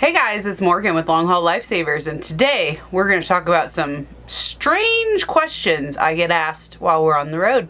Hey guys, it's Morgan with Longhaul Lifesavers, and today we're going to talk about some strange questions I get asked while we're on the road.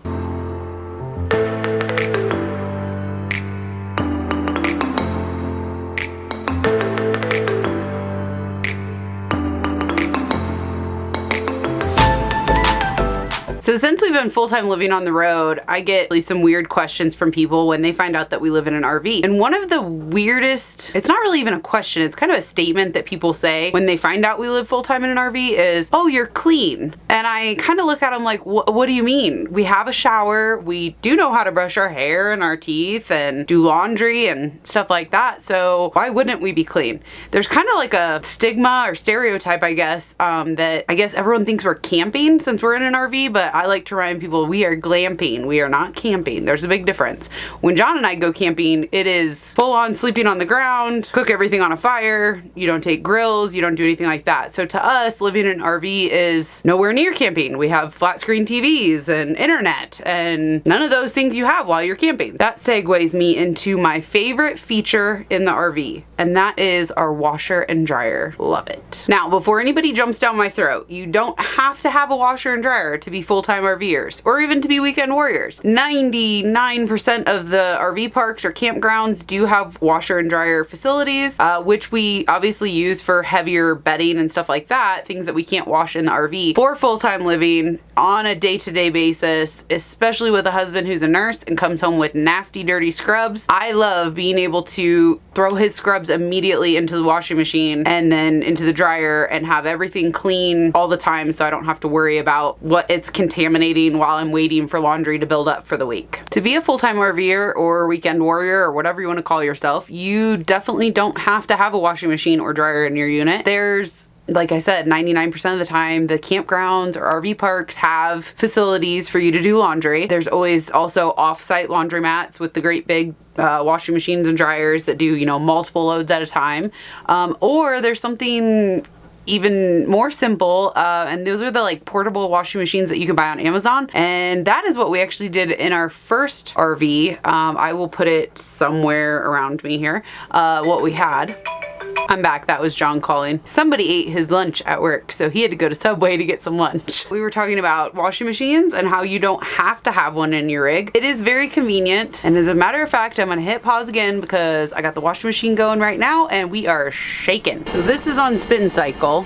So since we've been full-time living on the road, I get some weird questions from people when they find out that we live in an RV. And one of the weirdest, it's not really even a question, it's kind of a statement that people say when they find out we live full-time in an RV is, "Oh, you're clean." And I kind of look at them like, what do you mean? We have a shower, we do know how to brush our hair and our teeth and do laundry and stuff like that, so why wouldn't we be clean? There's kind of like a stigma or stereotype, I guess, that I guess everyone thinks we're camping since we're in an RV, but I like to remind people we are glamping. We are not camping. There's a big difference. When John and I go camping, it is full on sleeping on the ground, cook everything on a fire. You don't take grills. You don't do anything like that. So to us, living in an RV is nowhere near camping. We have flat screen TVs and internet and none of those things you have while you're camping. That segues me into my favorite feature in the RV, and that is our washer and dryer. Love it. Now, before anybody jumps down my throat, you don't have to have a washer and dryer to be full-time RVers or even to be weekend warriors. 99% of the RV parks or campgrounds do have washer and dryer facilities, which we obviously use for heavier bedding and stuff like that, things that we can't wash in the RV. For full-time living on a day-to-day basis, especially with a husband who's a nurse and comes home with nasty, dirty scrubs, I love being able to throw his scrubs immediately into the washing machine and then into the dryer and have everything clean all the time so I don't have to worry about what it's contaminating while I'm waiting for laundry to build up for the week. To be a full-time RVer or weekend warrior or whatever you want to call yourself, you definitely don't have to have a washing machine or dryer in your unit. There's, like I said, 99% of the time, the campgrounds or RV parks have facilities for you to do laundry. There's always also off-site laundromats with the great big washing machines and dryers that do, multiple loads at a time. Or there's something even more simple, and those are the portable washing machines that you can buy on Amazon, and that is what we actually did in our first RV. I will put it somewhere around me here, what we had. I'm back. That was John calling. Somebody ate his lunch at work, so he had to go to Subway to get some lunch. We were talking about washing machines and how you don't have to have one in your rig. It is very convenient, and as a matter of fact, I'm gonna hit pause again because I got the washing machine going right now and we are shaking. So this is on spin cycle.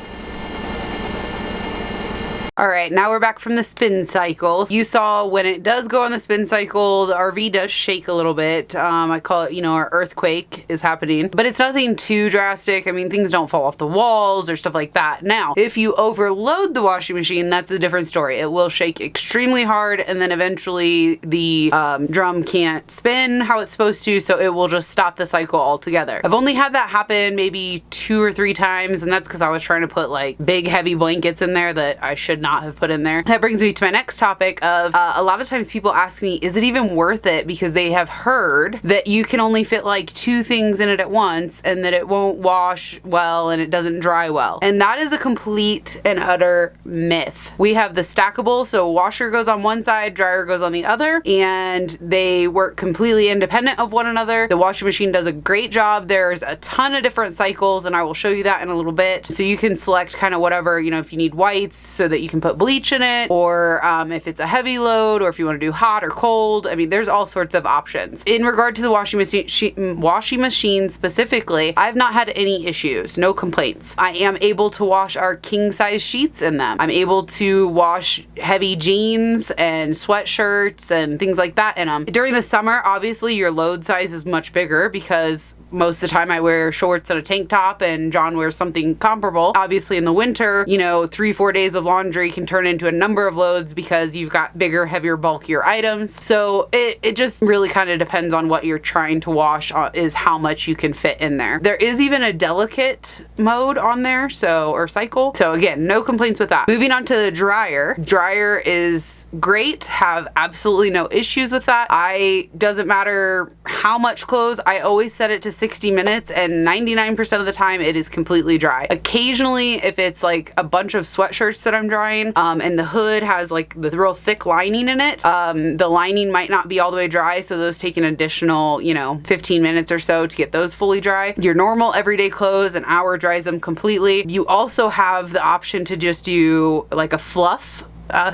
All right, now we're back from the spin cycle. You saw when it does go on the spin cycle, the RV does shake a little bit. I call it, our earthquake is happening, but it's nothing too drastic. I mean, things don't fall off the walls or stuff like that. Now, if you overload the washing machine, that's a different story. It will shake extremely hard, and then eventually the drum can't spin how it's supposed to, so it will just stop the cycle altogether. I've only had that happen maybe 2 or 3 times, and that's because I was trying to put big heavy blankets in there that I should not have put in there. That brings me to my next topic of a lot of times people ask me, is it even worth it? Because they have heard that you can only fit 2 things in it at once and that it won't wash well and it doesn't dry well. And that is a complete and utter myth. We have the Stackable, so washer goes on one side, dryer goes on the other, and they work completely independent of one another. The washing machine does a great job. There's a ton of different cycles, and I will show you that in a little bit. So you can select kind of whatever, if you need whites so that you can put bleach in it, or if it's a heavy load, or if you want to do hot or cold. I mean, there's all sorts of options. In regard to the washing machine specifically, I've not had any issues, no complaints. I am able to wash our king size sheets in them. I'm able to wash heavy jeans and sweatshirts and things like that in them. During the summer, obviously your load size is much bigger because most of the time I wear shorts and a tank top and John wears something comparable. Obviously in the winter, 3-4 days of laundry can turn into a number of loads because you've got bigger, heavier, bulkier items. So it just really kind of depends on what you're trying to wash, is how much you can fit in there. There is even a delicate mode on there, or cycle. So again, no complaints with that. Moving on to the dryer. Dryer is great. Have absolutely no issues with that. Doesn't matter how much clothes, I always set it to 60 minutes, and 99% of the time it is completely dry. Occasionally, if it's like a bunch of sweatshirts that I'm drying, and the hood has like the real thick lining in it, the lining might not be all the way dry, so those take an additional, 15 minutes or so to get those fully dry. Your normal everyday clothes, an hour dries them completely. You also have the option to just do like a fluff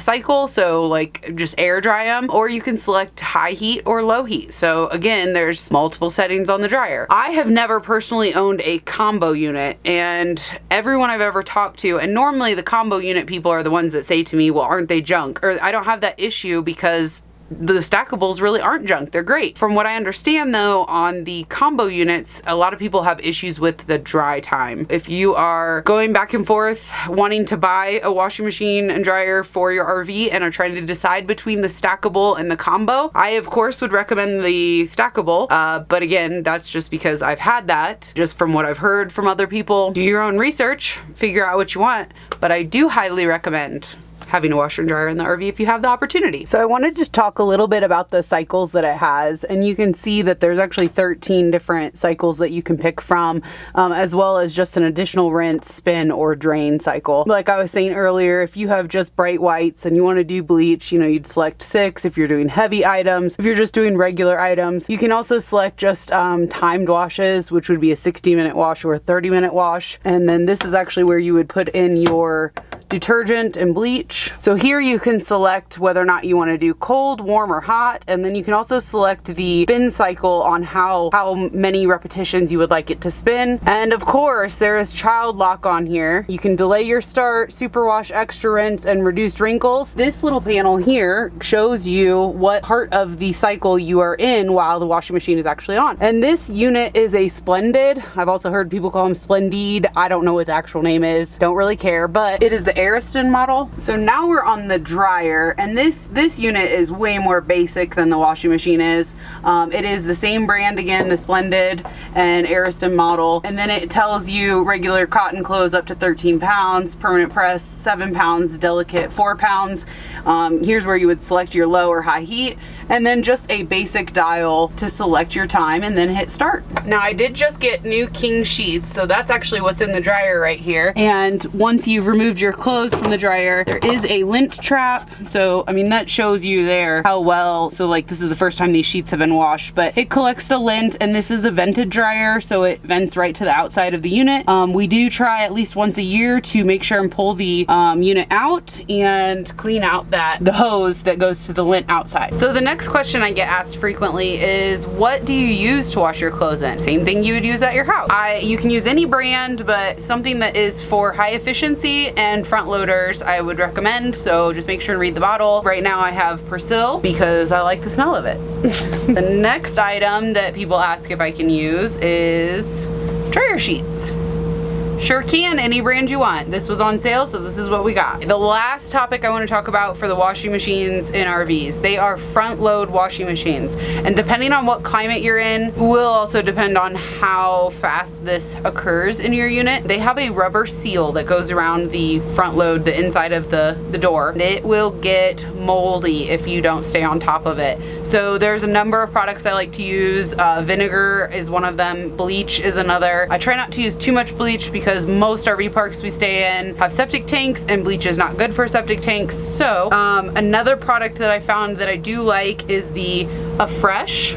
cycle, so like just air dry them, or you can select high heat or low heat. So again, there's multiple settings on the dryer. I have never personally owned a combo unit, and everyone I've ever talked to, and normally the combo unit people are the ones that say to me, well, aren't they junk? Or I don't have that issue because the stackables really aren't junk. They're great. From what I understand though, on the combo units, a lot of people have issues with the dry time. If you are going back and forth wanting to buy a washing machine and dryer for your RV and are trying to decide between the stackable and the combo, I of course would recommend the stackable. But again, that's just because I've had that, just from what I've heard from other people. Do your own research, figure out what you want, but I do highly recommend having a washer and dryer in the RV if you have the opportunity. So I wanted to talk a little bit about the cycles that it has, and you can see that there's actually 13 different cycles that you can pick from, as well as just an additional rinse, spin, or drain cycle. Like I was saying earlier, if you have just bright whites and you want to do bleach, you'd select 6 if you're doing heavy items. If you're just doing regular items, you can also select just timed washes, which would be a 60-minute wash or a 30-minute wash. And then this is actually where you would put in your detergent and bleach. So here you can select whether or not you want to do cold, warm, or hot, and then you can also select the spin cycle on how many repetitions you would like it to spin. And of course, there is child lock on here. You can delay your start, superwash, extra rinse, and reduced wrinkles. This little panel here shows you what part of the cycle you are in while the washing machine is actually on. And this unit is a Splendid. I've also heard people call them Splendid. I don't know what the actual name is. Don't really care, but it is the Ariston model. So now we're on the dryer, and this unit is way more basic than the washing machine is. It is the same brand again, the Splendid and Ariston model, and then it tells you regular cotton clothes up to 13 pounds, permanent press 7 pounds, delicate 4 pounds. Here's where you would select your low or high heat, and then just a basic dial to select your time and then hit start. Now I did just get new king sheets, so that's actually what's in the dryer right here. And once you've removed your clothes from the dryer, there is a lint trap. So I mean, that shows you there how well, so like this is the first time these sheets have been washed, but it collects the lint, and this is a vented dryer, so it vents right to the outside of the unit. We do try at least once a year to make sure and pull the unit out and clean out the hose that goes to the lint outside. So the next question I get asked frequently is, what do you use to wash your clothes in? Same thing you would use at your house. You can use any brand, but something that is for high efficiency and front loaders I would recommend, so just make sure and read the bottle. Right now I have Persil because I like the smell of it. The next item that people ask if I can use is dryer sheets. Sure can, any brand you want. This was on sale, so this is what we got. The last topic I want to talk about for the washing machines in RVs. They are front load washing machines, and depending on what climate you're in will also depend on how fast this occurs in your unit. They have a rubber seal that goes around the front load, the inside of the door. It will get moldy if you don't stay on top of it. So there's a number of products I like to use. Vinegar is one of them. Bleach is another. I try not to use too much bleach because most RV parks we stay in have septic tanks, and bleach is not good for septic tanks. So another product that I found that I do like is the Afresh,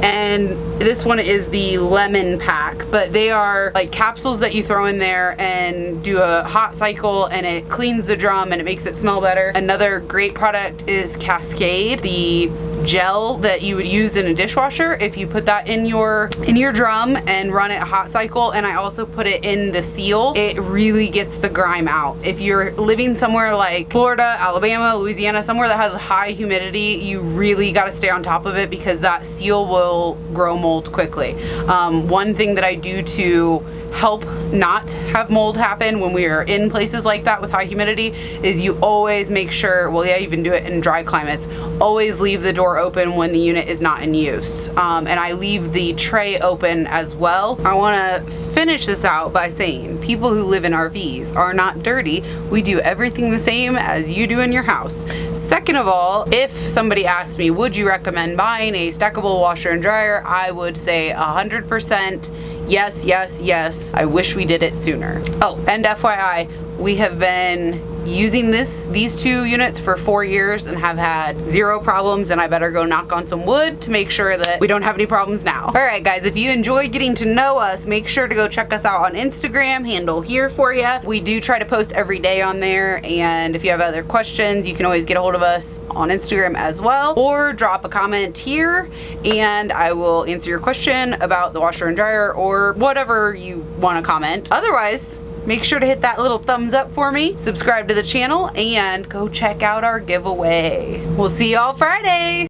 and this one is the lemon pack, but they are like capsules that you throw in there and do a hot cycle, and it cleans the drum and it makes it smell better. Another great product is Cascade, the gel that you would use in a dishwasher. If you put that in your drum and run it a hot cycle, and I also put it in the seal, it really gets the grime out. If you're living somewhere like Florida, Alabama, Louisiana, somewhere that has high humidity, you really got to stay on top of it because that seal will grow mold quickly. One thing that I do to help not have mold happen when we are in places like that with high humidity is you always make sure, well, yeah, you even do it in dry climates, always leave the door open when the unit is not in use. And I leave the tray open as well. I want to finish this out by saying people who live in RVs are not dirty. We do everything the same as you do in your house. Second of all, if somebody asked me, would you recommend buying a stackable washer and dryer, I would say 100% yes, yes, yes. I wish we did it sooner. Oh, and FYI, we have been using these two units for 4 years and have had 0 problems, and I better go knock on some wood to make sure that we don't have any problems now. All right, guys, if you enjoy getting to know us, make sure to go check us out on Instagram, handle here for you. We do try to post every day on there, and if you have other questions, you can always get a hold of us on Instagram as well, or drop a comment here, and I will answer your question about the washer and dryer or whatever you want to comment. Otherwise, make sure to hit that little thumbs up for me, subscribe to the channel, and go check out our giveaway. We'll see y'all Friday.